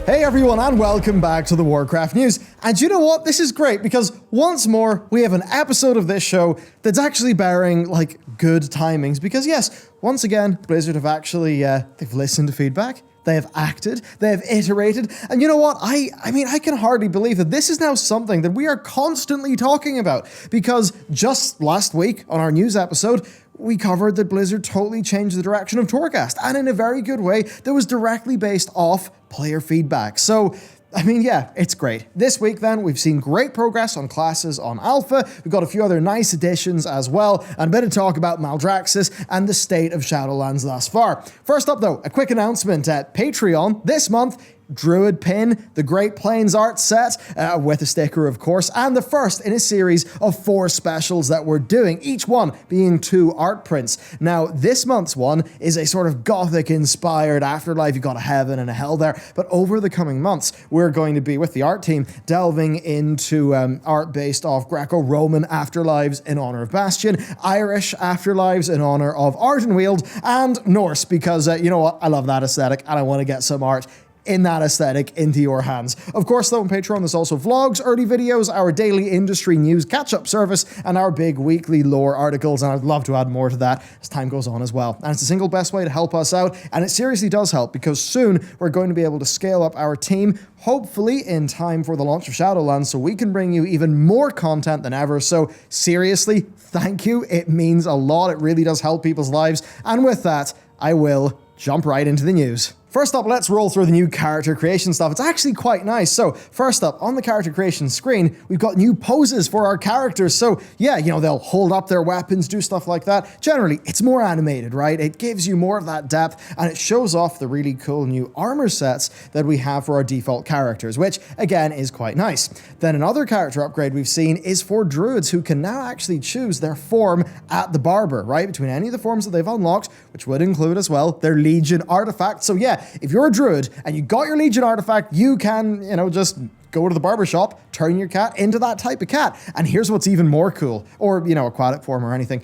Hey everyone, and welcome back to the Warcraft news. And you know what? This is great because once more we have an episode of this show that's actually bearing like good timings. Because yes, once again, Blizzard have actually they've listened to feedback. They have acted, they have iterated, and you know what? I mean, I can hardly believe that this is now something that we are constantly talking about, because just last week on our news episode, we covered that Blizzard totally changed the direction of Torghast, and in a very good way that was directly based off player feedback. So, I mean, yeah, it's great. This week, then, we've seen great progress on classes on Alpha. We've got a few other nice additions as well, and a bit of talk about Maldraxxus and the state of Shadowlands thus far. First up, though, a quick announcement at Patreon this month. Druid pin, the Great Plains art set, with a sticker of course, and the first in a series of 4 specials that we're doing, each one being 2 art prints. Now, this month's one is a sort of gothic-inspired afterlife. You've got a heaven and a hell there, but over the coming months, we're going to be, with the art team, delving into art based off Greco-Roman afterlives in honor of Bastion, Irish afterlives in honor of Ardenweald, and Norse, because, you know what, I love that aesthetic, and I want to get some art in that aesthetic into your hands. Of course, though, on Patreon, there's also vlogs, early videos, our daily industry news catch-up service, and our big weekly lore articles, and I'd love to add more to that as time goes on as well. And it's the single best way to help us out, and it seriously does help, because soon we're going to be able to scale up our team, hopefully in time for the launch of Shadowlands, so we can bring you even more content than ever. So seriously, thank you. It means a lot. It really does help people's lives. And with that, I will jump right into the news. First up, let's roll through the new character creation stuff. It's actually quite nice. So first up, on the character creation screen, we've got new poses for our characters. So yeah, you know, they'll hold up their weapons, do stuff like that. Generally, it's more animated, right? It gives you more of that depth, and it shows off the really cool new armor sets that we have for our default characters, which again is quite nice. Then another character upgrade we've seen is for druids, who can now actually choose their form at the barber, right? Between any of the forms that they've unlocked, which would include as well their Legion artifact. So yeah, if you're a druid and you got your Legion artifact, you can, you know, just go to the barbershop, turn your cat into that type of cat. And here's what's even more cool, or, you know, aquatic form or anything.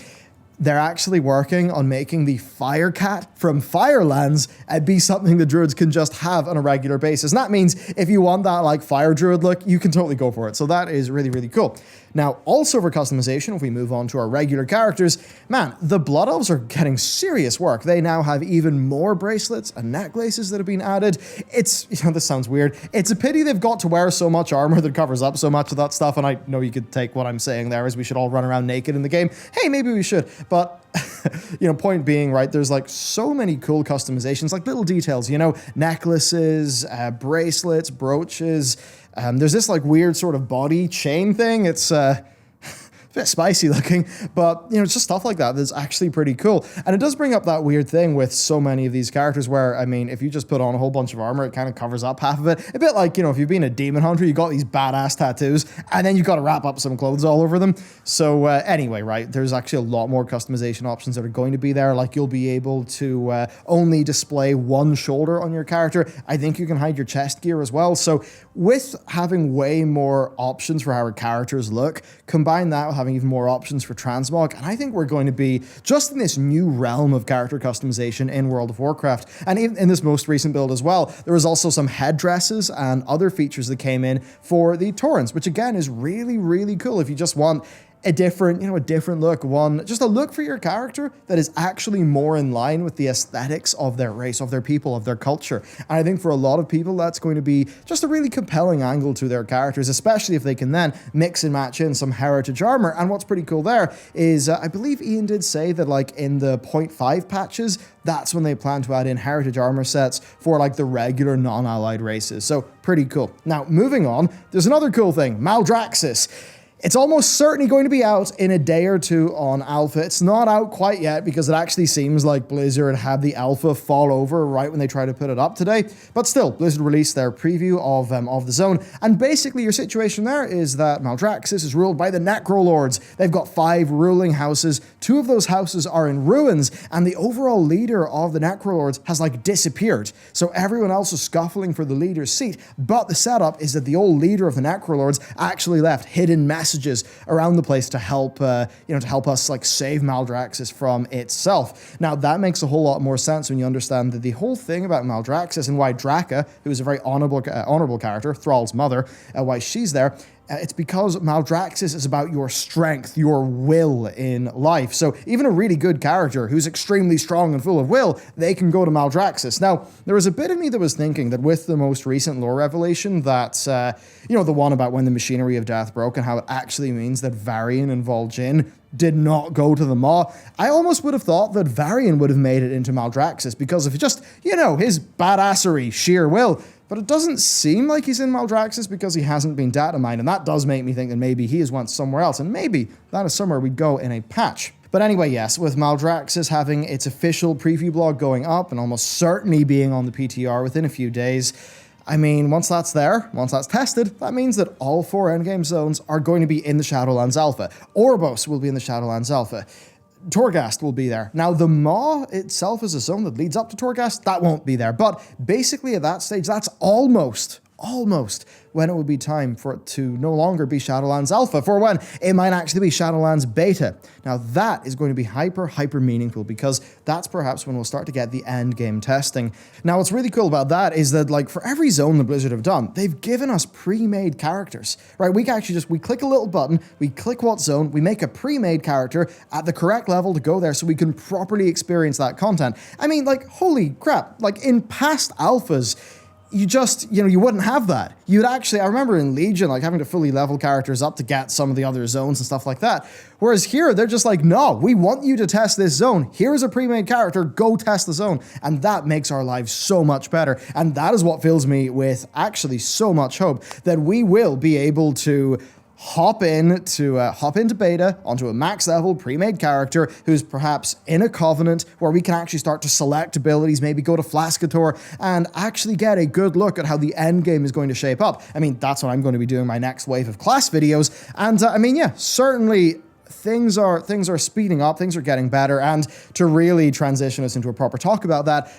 They're actually working on making the Fire Cat from Firelands be something the druids can just have on a regular basis. And that means if you want that like fire druid look, you can totally go for it. So that is really, really cool. Now, also for customization, if we move on to our regular characters, man, the Blood Elves are getting serious work. They now have even more bracelets and necklaces that have been added. It's, you know, this sounds weird. It's a pity they've got to wear so much armor that covers up so much of that stuff. And I know you could take what I'm saying there as we should all run around naked in the game. Hey, maybe we should. But, you know, point being, right, there's like so many cool customizations, like little details, you know, necklaces, bracelets, brooches. There's this like weird sort of body chain thing. It's a bit spicy looking, but you know, it's just stuff like that that's actually pretty cool. And it does bring up that weird thing with so many of these characters where, I mean, if you just put on a whole bunch of armor, it kind of covers up half of it. A bit like, you know, if you've been a demon hunter, you got these badass tattoos, and then you've got to wrap up some clothes all over them. So anyway, right, there's actually a lot more customization options that are going to be there. Like you'll be able to only display one shoulder on your character. I think you can hide your chest gear as well. So with having way more options for how our characters look, combine that with having even more options for transmog, and I think we're going to be just in this new realm of character customization in World of Warcraft. And even in this most recent build as well, there was also some headdresses and other features that came in for the Taurens, which again is really, really cool if you just want a different, you know, a different look, just a look for your character that is actually more in line with the aesthetics of their race, of their people, of their culture. And I think for a lot of people, that's going to be just a really compelling angle to their characters, especially if they can then mix and match in some heritage armor. And what's pretty cool there is, I believe Ian did say that like in the 0.5 patches, that's when they plan to add in heritage armor sets for like the regular non-allied races. So pretty cool. Now, moving on, there's another cool thing, Maldraxxus. It's almost certainly going to be out in a day or two on Alpha. It's not out quite yet because it actually seems like Blizzard had the Alpha fall over right when they tried to put it up today. But still, Blizzard released their preview of the zone. And basically your situation there is that Maldraxxus is ruled by the Necrolords. They've got 5 ruling houses. 2 of those houses are in ruins. And the overall leader of the Necrolords has like disappeared. So everyone else is scuffling for the leader's seat. But the setup is that the old leader of the Necrolords actually left hidden messages messages around the place to help, to help us like save Maldraxxus from itself. Now that makes a whole lot more sense when you understand that the whole thing about Maldraxxus and why Draka, who is a very honorable character, Thrall's mother, why she's there. It's because Maldraxxus is about your strength, your will in life. So even a really good character who's extremely strong and full of will, they can go to Maldraxxus. Now, there was a bit of me that was thinking that with the most recent lore revelation that, the one about when the machinery of death broke and how it actually means that Varian and Vol'jin did not go to the Maw, I almost would have thought that Varian would have made it into Maldraxxus because of just, his badassery, sheer will. But it doesn't seem like he's in Maldraxxus because he hasn't been data mined, and that does make me think that maybe he is went somewhere else, and maybe that is somewhere we'd go in a patch. But anyway, yes, with Maldraxxus having its official preview blog going up and almost certainly being on the PTR within a few days, I mean, once that's there, once that's tested, that means that all 4 endgame zones are going to be in the Shadowlands Alpha. Oribos will be in the Shadowlands Alpha. Torghast will be there. Now, the Maw itself is a zone that leads up to Torghast. That won't be there. But basically at that stage, that's almost when it would be time for it to no longer be Shadowlands Alpha, for when it might actually be Shadowlands Beta. Now that is going to be hyper meaningful because that's perhaps when we'll start to get the end game testing. Now what's really cool about that is that like for every zone that Blizzard have done, they've given us pre-made characters, right? We can actually we click a little button, we click what zone, we make a pre-made character at the correct level to go there so we can properly experience that content. I mean, like, holy crap, like in past alphas, you wouldn't have that. You'd actually, I remember in Legion, like having to fully level characters up to get some of the other zones and stuff like that. Whereas here, they're just like, no, we want you to test this zone. Here's a pre-made character, go test the zone. And that makes our lives so much better. And that is what fills me with actually so much hope that we will be able to hop into beta onto a max level pre-made character who's perhaps in a covenant where we can actually start to select abilities, maybe go to Flascator and actually get a good look at how the end game is going to shape up. I mean, that's what I'm going to be doing my next wave of class videos. And certainly things are speeding up, things are getting better, and to really transition us into a proper talk about that,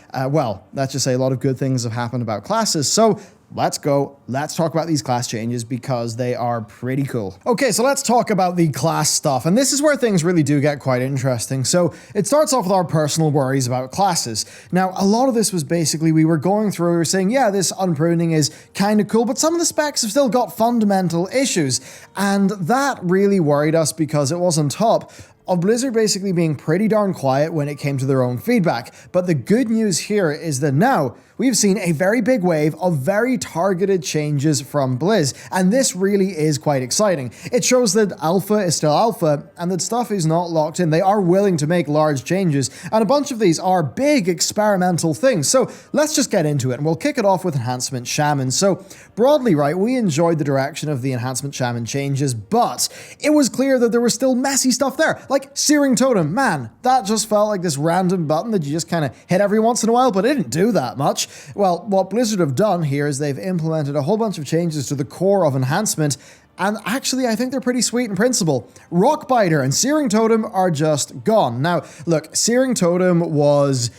let's just say a lot of good things have happened about classes. So let's talk about these class changes because they are pretty cool. Okay, so let's talk about the class stuff, and this is where things really do get quite interesting. So it starts off with our personal worries about classes. Now, a lot of this was basically we were going through, we were saying, yeah, this unpruning is kind of cool, but some of the specs have still got fundamental issues, and that really worried us because it was on top of Blizzard basically being pretty darn quiet when it came to their own feedback. But the good news here is that now we've seen a very big wave of very targeted changes from Blizz, and this really is quite exciting. It shows that alpha is still alpha, and that stuff is not locked in. They are willing to make large changes, and a bunch of these are big experimental things. So let's just get into it, and we'll kick it off with Enhancement Shaman. So broadly, right, we enjoyed the direction of the Enhancement Shaman changes, but it was clear that there was still messy stuff there. Like Searing Totem, man, that just felt like this random button that you just kind of hit every once in a while, but it didn't do that much. Well, what Blizzard have done here is they've implemented a whole bunch of changes to the core of enhancement, and actually I think they're pretty sweet in principle. Rockbiter and Searing Totem are just gone. Now, look, Searing Totem was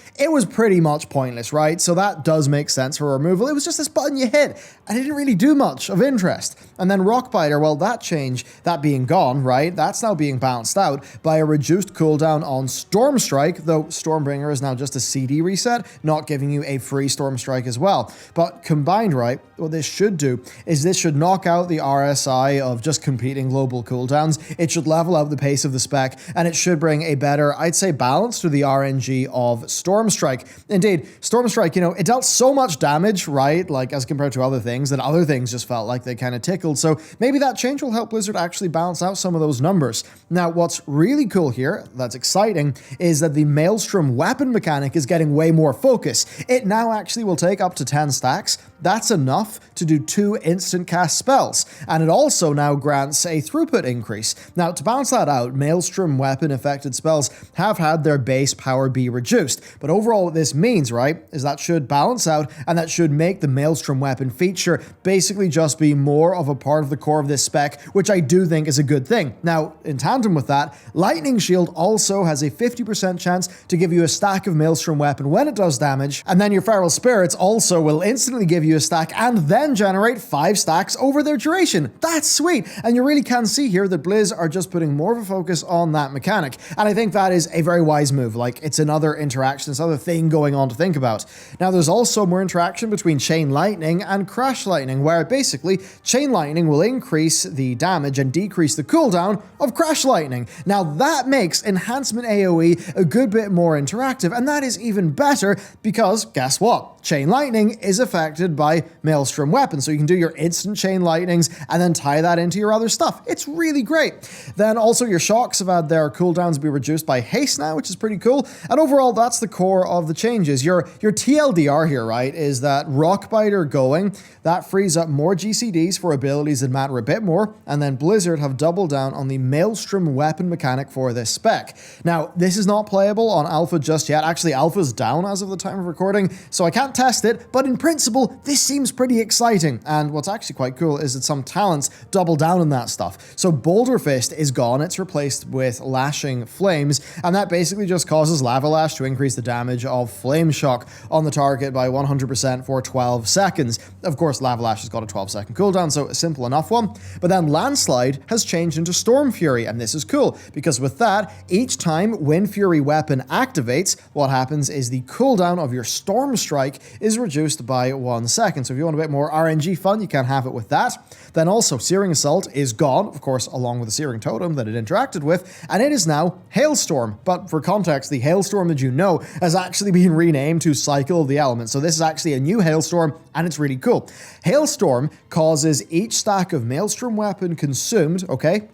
pretty much pointless, right? So that does make sense for removal. It was just this button you hit, and it didn't really do much of interest. And then Rockbiter, well, that change, that being gone, right, that's now being balanced out by a reduced cooldown on Stormstrike, though Stormbringer is now just a CD reset, not giving you a free Stormstrike as well. But combined, right, what this should do is this should knock out the RSI of just competing global cooldowns. It should level out the pace of the spec, and it should bring a better, I'd say, balance to the RNG of Stormstrike. Indeed, Stormstrike, it dealt so much damage, right, like as compared to other things, that other things just felt like they kind of tickled. So maybe that change will help Blizzard actually balance out some of those numbers. Now, what's really cool here, that's exciting, is that the Maelstrom weapon mechanic is getting way more focus. It now actually will take up to 10 stacks. That's enough to do 2 instant cast spells, and it also now grants a throughput increase. Now, to balance that out, Maelstrom weapon affected spells have had their base power be reduced, but overall what this means, right, is that should balance out, and that should make the Maelstrom weapon feature basically just be more of a part of the core of this spec, which I do think is a good thing. Now, in tandem with that, Lightning Shield also has a 50% chance to give you a stack of Maelstrom weapon when it does damage, and then your Feral Spirits also will instantly give you a stack and then generate 5 stacks over their duration. That's that's sweet. And you really can see here that Blizz are just putting more of a focus on that mechanic. And I think that is a very wise move. Like, it's another interaction, it's another thing going on to think about. Now, there's also more interaction between Chain Lightning and Crash Lightning, where basically Chain Lightning will increase the damage and decrease the cooldown of Crash Lightning. Now, that makes Enhancement AoE a good bit more interactive, and that is even better because, guess what? Chain Lightning is affected by Maelstrom weapons, so you can do your instant Chain Lightnings and then tie that into your other stuff. It's really great. Then also your shocks have had their cooldowns be reduced by haste now, which is pretty cool. And overall, that's the core of the changes. Your TLDR here, right, is that Rockbiter going, that frees up more GCDs for abilities that matter a bit more, and then Blizzard have doubled down on the Maelstrom weapon mechanic for this spec. Now, this is not playable on Alpha just yet. Actually, Alpha's down as of the time of recording, so I can't test it, but in principle, this seems pretty exciting. And what's actually quite cool is that some talents double down on that stuff. So Boulder Fist is gone, it's replaced with Lashing Flames, and that basically just causes Lava Lash to increase the damage of Flame Shock on the target by 100% for 12 seconds. Of course, Lava Lash has got a 12-second cooldown, so a simple enough one. But then Landslide has changed into Storm Fury, and this is cool, because with that, each time Wind Fury weapon activates, what happens is the cooldown of your Storm Strike is reduced by 1 second. So if you want a bit more RNG fun, you can have it with that. Then also, Searing Assault is gone, of course, along with the Searing Totem that it interacted with, and it is now Hailstorm. But for context, the Hailstorm that you know has actually been renamed to Cycle of the Elements. So this is actually a new Hailstorm, and it's really cool. Hailstorm causes each stack of Maelstrom weapon consumed, okay?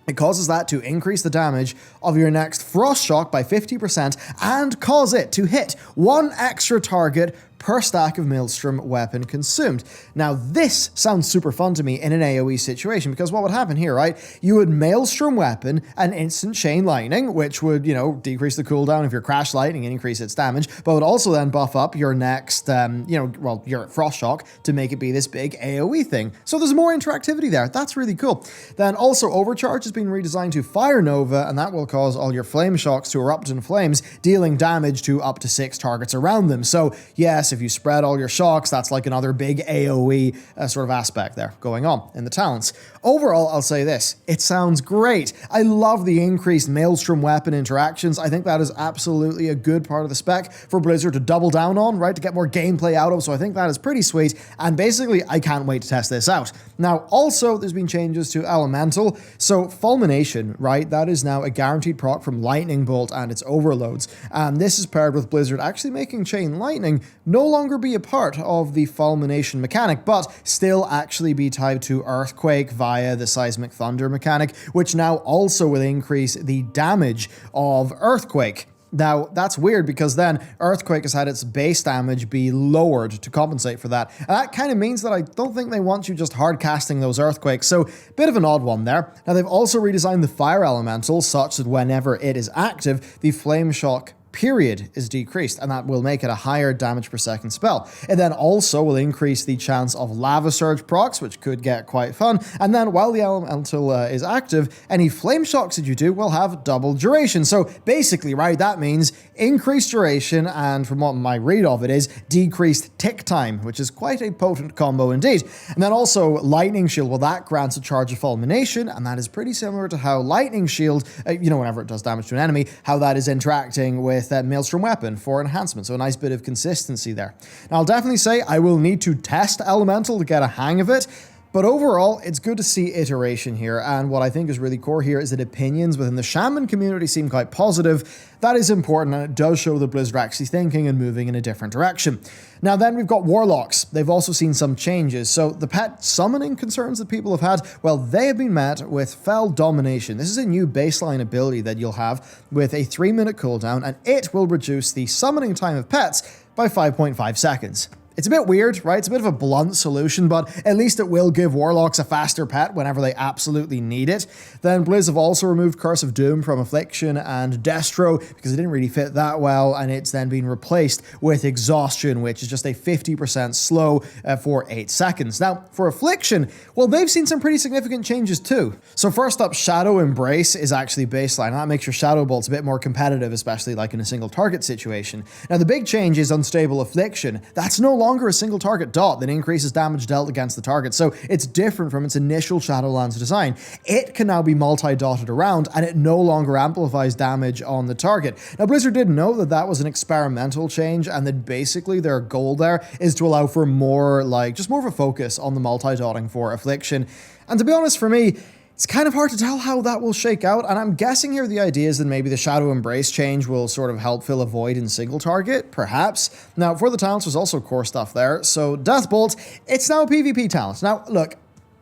It causes that to increase the damage of your next Frost Shock by 50% and cause it to hit one extra target per stack of Maelstrom weapon consumed. Now, this sounds super fun to me in an AoE situation, because what would happen here, right? You would Maelstrom weapon an instant Chain Lightning, which would, decrease the cooldown of your Crash Lightning and increase its damage, but would also then buff up your next, your Frost Shock to make it be this big AoE thing. So there's more interactivity there. That's really cool. Then also Overcharge has been redesigned to Fire Nova, and that will cause all your Flame Shocks to erupt in flames, dealing damage to up to 6 targets around them. So yes, if you spread all your shocks, that's like another big AoE sort of aspect there going on in the talents. Overall, I'll say this, it sounds great. I love the increased Maelstrom weapon interactions. I think that is absolutely a good part of the spec for Blizzard to double down on, right, to get more gameplay out of, so I think that is pretty sweet, and basically, I can't wait to test this out. Now, also, there's been changes to Elemental, so Fulmination, right, that is now a guaranteed proc from Lightning Bolt and its overloads, and this is paired with Blizzard actually making Chain Lightning no longer be a part of the Fulmination mechanic, but still actually be tied to Earthquake via the Seismic Thunder mechanic, which now also will increase the damage of Earthquake. Now, that's weird because then Earthquake has had its base damage be lowered to compensate for that. And that kind of means that I don't think they want you just hard casting those Earthquakes, so bit of an odd one there. Now, they've also redesigned the Fire Elemental such that whenever it is active, the Flame Shock period is decreased, and that will make it a higher damage per second spell. It then also will increase the chance of Lava Surge procs, which could get quite fun, and then while the Elemental is active, any Flame Shocks that you do will have double duration. So basically, right, that means increased duration, and from what my read of it is, decreased tick time, which is quite a potent combo indeed. And then also Lightning Shield, well, that grants a charge of Fulmination, and that is pretty similar to how Lightning Shield, whenever it does damage to an enemy, how that is interacting with that Maelstrom weapon for enhancement, so a nice bit of consistency there. Now, I'll definitely say I will need to test Elemental to get a hang of it, but overall, it's good to see iteration here, and what I think is really core here is that opinions within the Shaman community seem quite positive. That is important, and it does show that Blizzard are actually thinking and moving in a different direction. Now then, we've got Warlocks. They've also seen some changes. So the pet summoning concerns that people have had, well, they have been met with Fell Domination. This is a new baseline ability that you'll have with a 3-minute cooldown, and it will reduce the summoning time of pets by 5.5 seconds. It's a bit weird, right? It's a bit of a blunt solution, but at least it will give Warlocks a faster pet whenever they absolutely need it. Then Blizz have also removed Curse of Doom from Affliction and Destro because it didn't really fit that well, and it's then been replaced with Exhaustion, which is just a 50% slow for 8 seconds. Now, for Affliction, well, they've seen some pretty significant changes too. So first up, Shadow Embrace is actually baseline, and that makes your Shadow Bolts a bit more competitive, especially like in a single target situation. Now, the big change is Unstable Affliction. That's no longer longer a single target dot that increases damage dealt against the target, so it's different from its initial Shadowlands design. It can now be multi-dotted around, and it no longer amplifies damage on the target. Now, Blizzard did know that that was an experimental change, and that basically their goal there is to allow for more, just more of a focus on the multi-dotting for Affliction. And to be honest, for me, it's kind of hard to tell how that will shake out, and I'm guessing here the idea is that maybe the Shadow Embrace change will sort of help fill a void in single target, perhaps. Now, for the talents, there's also core stuff there. So Deathbolt, it's now a PvP talent. Now, look,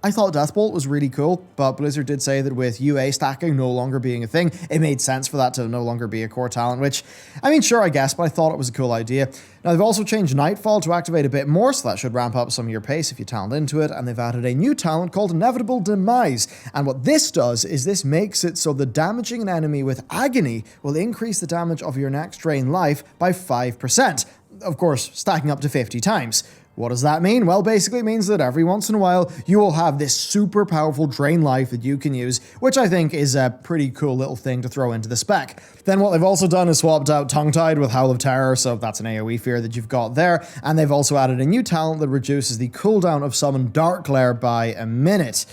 I thought Deathbolt was really cool, but Blizzard did say that with UA stacking no longer being a thing, it made sense for that to no longer be a core talent, which, I mean, sure, I guess, but I thought it was a cool idea. Now, they've also changed Nightfall to activate a bit more, so that should ramp up some of your pace if you talent into it, and they've added a new talent called Inevitable Demise. And what this does is this makes it so that damaging an enemy with Agony will increase the damage of your next drain life by 5%. Of course, stacking up to 50 times. What does that mean? Well, basically it means that every once in a while, you will have this super powerful drain life that you can use, which I think is a pretty cool little thing to throw into the spec. Then what they've also done is swapped out Tongue-Tied with Howl of Terror, so that's an AoE fear that you've got there, and they've also added a new talent that reduces the cooldown of Summon Dark Glare by a minute.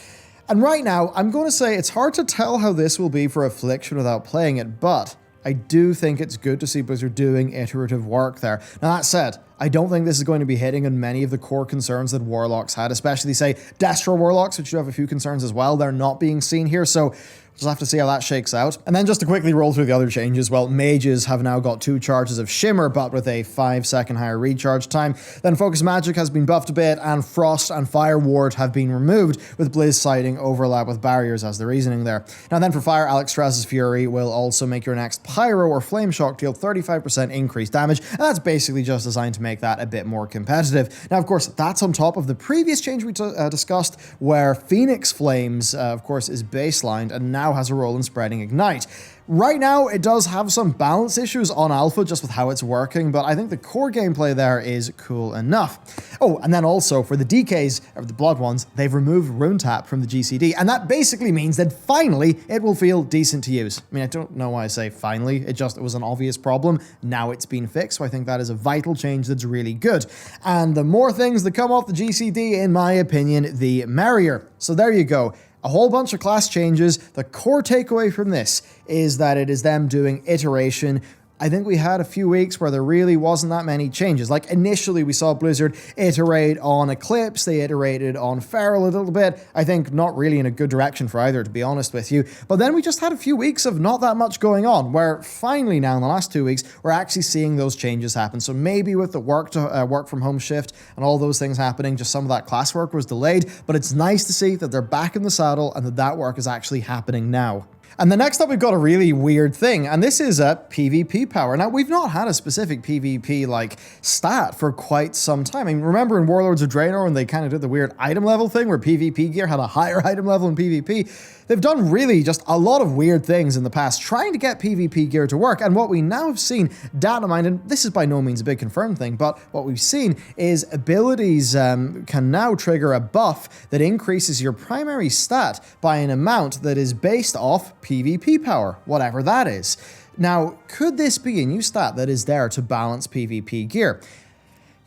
And right now, I'm going to say it's hard to tell how this will be for Affliction without playing it, but I do think it's good to see Blizzard doing iterative work there. Now, that said, I don't think this is going to be hitting on many of the core concerns that Warlocks had, especially, say, Destro Warlocks, which do have a few concerns as well. They're not being seen here, so we'll have to see how that shakes out. And then just to quickly roll through the other changes, well, Mages have now got 2 charges of Shimmer, but with a 5-second higher recharge time. Then Focus Magic has been buffed a bit, and Frost and Fire Ward have been removed, with Blizz citing overlap with barriers as the reasoning there. Now then for Fire, Alex Stress's Fury will also make your next Pyro or Flame Shock deal 35% increased damage, and that's basically just designed to make that a bit more competitive. Now, of course, that's on top of the previous change we discussed, where Phoenix Flames, of course, is baselined, and now has a role in spreading Ignite. Right now, it does have some balance issues on Alpha just with how it's working, but I think the core gameplay there is cool enough. Oh, and then also for the DKs, or the Blood ones, they've removed Rune Tap from the GCD, and that basically means that finally it will feel decent to use. I mean, I don't know why I say finally, it was an obvious problem. Now it's been fixed, so I think that is a vital change that's really good. And the more things that come off the GCD, in my opinion, the merrier. So there you go. A whole bunch of class changes. The core takeaway from this is that it is them doing iteration. I think we had a few weeks where there really wasn't that many changes. Like initially we saw Blizzard iterate on Eclipse, they iterated on Feral a little bit. I think not really in a good direction for either, to be honest with you. But then we just had a few weeks of not that much going on, where finally now in the last 2 weeks, we're actually seeing those changes happen. So maybe with the work from home shift and all those things happening, just some of that class work was delayed, but it's nice to see that they're back in the saddle and that work is actually happening now. And the next up, we've got a really weird thing, and this is a PvP power. Now, we've not had a specific PvP stat for quite some time. I mean, remember in Warlords of Draenor when they kind of did the weird item level thing where PvP gear had a higher item level in PvP? They've done really just a lot of weird things in the past trying to get PvP gear to work, and what we now have seen, data mined, and this is by no means a big confirmed thing, but what we've seen is abilities can now trigger a buff that increases your primary stat by an amount that is based off PvP power, whatever that is. Now, could this be a new stat that is there to balance PvP gear?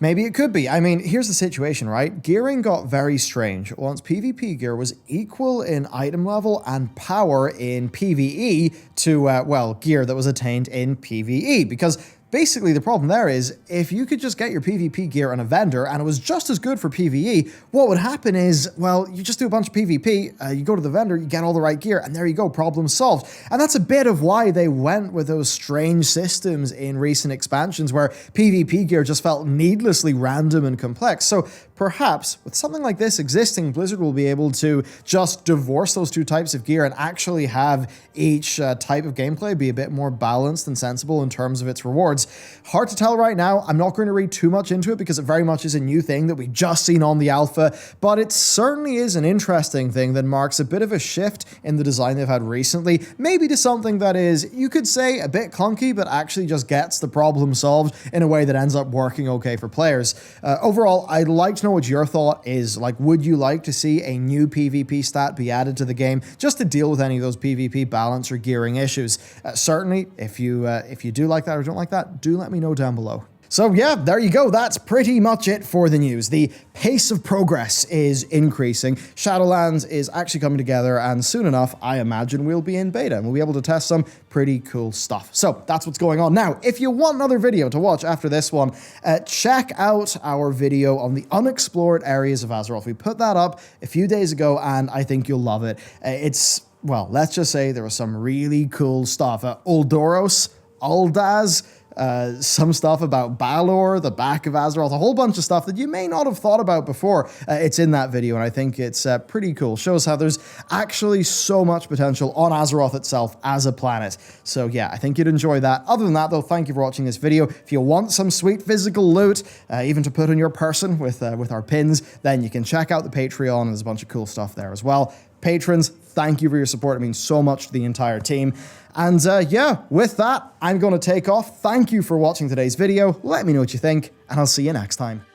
Maybe it could be. I mean, here's the situation, right? Gearing got very strange once PvP gear was equal in item level and power in PvE to, gear that was attained in PvE, because basically, the problem there is, if you could just get your PvP gear on a vendor and it was just as good for PvE, what would happen is, well, you just do a bunch of PvP, you go to the vendor, you get all the right gear, and there you go, problem solved. And that's a bit of why they went with those strange systems in recent expansions where PvP gear just felt needlessly random and complex. So perhaps, with something like this existing, Blizzard will be able to just divorce those two types of gear and actually have each type of gameplay be a bit more balanced and sensible in terms of its rewards. Hard to tell right now. I'm not going to read too much into it because it very much is a new thing that we just seen on the alpha, but it certainly is an interesting thing that marks a bit of a shift in the design they've had recently, maybe to something that is, you could say, a bit clunky, but actually just gets the problem solved in a way that ends up working okay for players. Overall, I'd like to know what your thought is. Like, would you like to see a new PvP stat be added to the game just to deal with any of those PvP balance or gearing issues? Certainly, if you do like that or don't like that, do let me know down below. So yeah, there you go. That's pretty much it for the news. The pace of progress is increasing. Shadowlands is actually coming together, and soon enough, I imagine we'll be in beta and we'll be able to test some pretty cool stuff. So that's what's going on. Now, if you want another video to watch after this one, check out our video on the unexplored areas of Azeroth. We put that up a few days ago, and I think you'll love it. Well, let's just say there was some really cool stuff. Uldoros, Aldaz, some stuff about Bellular, the back of Azeroth, a whole bunch of stuff that you may not have thought about before. It's in that video, and I think it's pretty cool. Shows how there's actually so much potential on Azeroth itself as a planet. So yeah, I think you'd enjoy that. Other than that, though, thank you for watching this video. If you want some sweet physical loot, even to put on your person with our pins, then you can check out the Patreon. There's a bunch of cool stuff there as well. Patrons, thank you for your support. It means so much to the entire team. And yeah, with that, I'm going to take off. Thank you for watching today's video. Let me know what you think, and I'll see you next time.